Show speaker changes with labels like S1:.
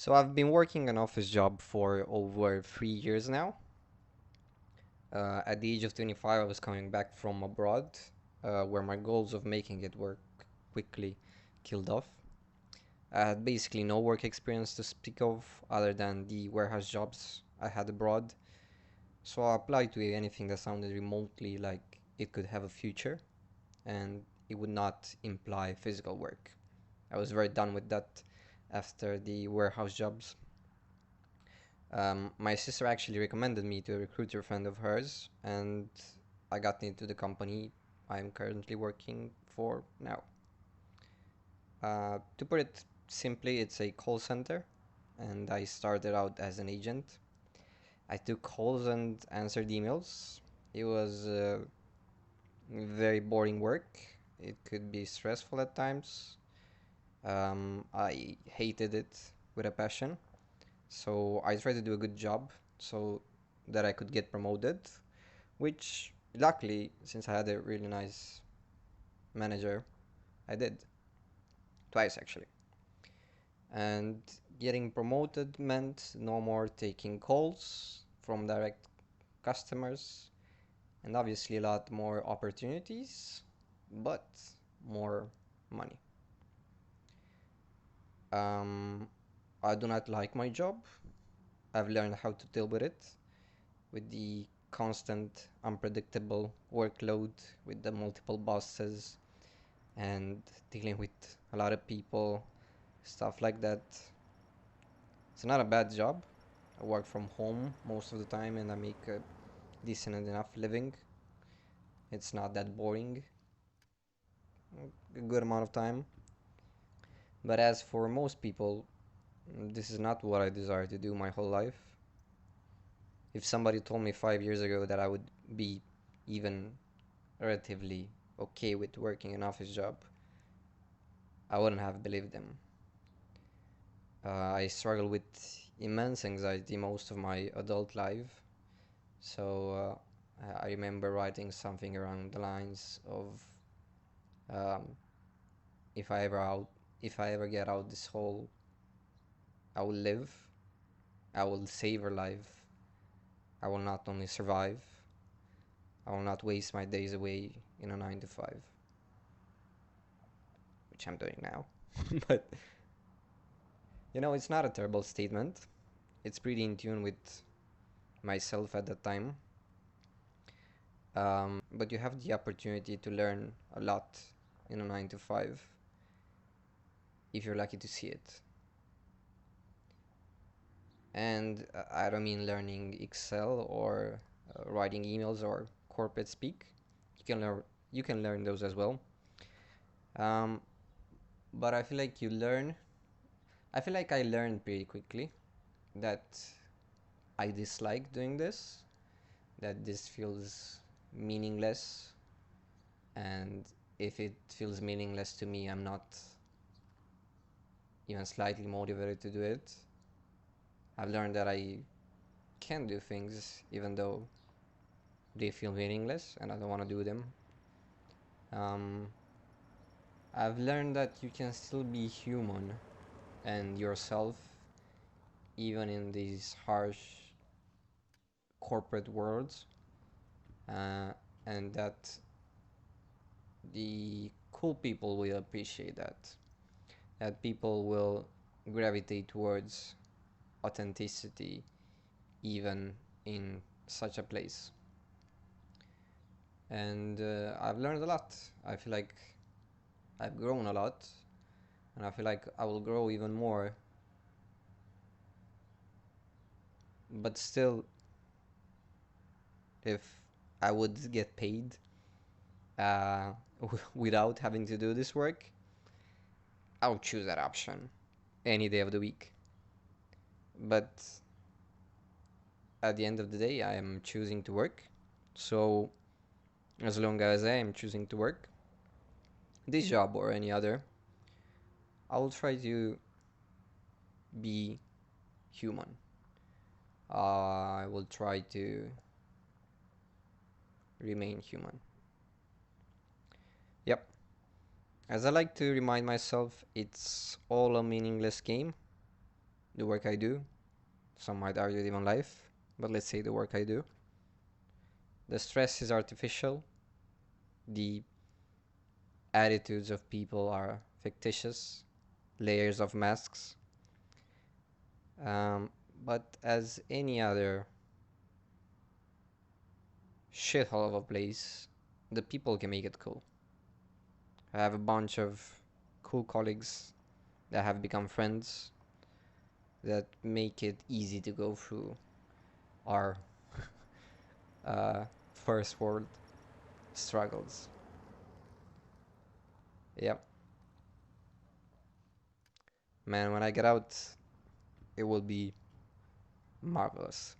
S1: So I've been working an office job for over 3 years now. At the age of 25, I was coming back from abroad, where my goals of making it work quickly killed off. I had basically no work experience to speak of other than the warehouse jobs I had abroad, so I applied to anything that sounded remotely like it could have a future and it would not imply physical work. I was very done with that after the warehouse jobs. My sister actually recommended me to a recruiter friend of hers, and I got into the company I'm currently working for now. To put it simply, it's a call center, and I started out as an agent. I took calls and answered emails. It was very boring work. It could be stressful at times. I hated it with a passion. So I tried to do a good job so that I could get promoted, which luckily, since I had a really nice manager, I did twice actually. And getting promoted meant no more taking calls from direct customers, and obviously a lot more opportunities, but more money. Um, I do not like my job. I've learned how to deal with it, with the constant, unpredictable workload, with the multiple bosses, and dealing with a lot of people, stuff like that. It's not a bad job. I work from home most of the time and I make a decent enough living. It's not that boring, a good amount of time. But as for most people, this is not what I desire to do my whole life. If somebody told me 5 years ago that I would be even relatively okay with working an office job, I wouldn't have believed them. I struggled with immense anxiety most of my adult life, so I remember writing something around the lines of um, if I ever out, if I ever get out this hole, I will live, I will savor life, I will not only survive, I will not waste my days away in a 9 to 5, which I'm doing now. But it's not a terrible statement. It's pretty in tune with myself at that time. But you have the opportunity to learn a lot in a 9 to 5 if you're lucky to see it. And I don't mean learning Excel or writing emails or corporate speak. You can learn those as well. Um, but I feel like you learn. I feel like I learned pretty quickly that I dislike doing this. That this feels meaningless, and if it feels meaningless to me, I'm not even slightly motivated to do it. I've learned that I can do things even though they feel meaningless and I don't want to do them. Um, I've learned that you can still be human and yourself even in these harsh corporate worlds, uh, and that the cool people will appreciate that. That people will gravitate towards authenticity even in such a place. And I've learned a lot. I feel like I've grown a lot, and I feel like I will grow even more. But still, if I would get paid uh, without having to do this work, I would choose that option any day of the week. But at the end of the day, I am choosing to work. So as long as I am choosing to work, this job or any other, I will try to be human. I will try to remain human. Yep. As I like to remind myself, it's all a meaningless game the work I do. Some might argue even life, but let's say the work I do. The stress is artificial. The attitudes of people are fictitious, layers of masks. Um, but as any other shithole of a place, the people can make it cool. I have a bunch of cool colleagues that have become friends that make it easy to go through our uh, first world struggles. Yep. Man, when I get out, it will be marvelous.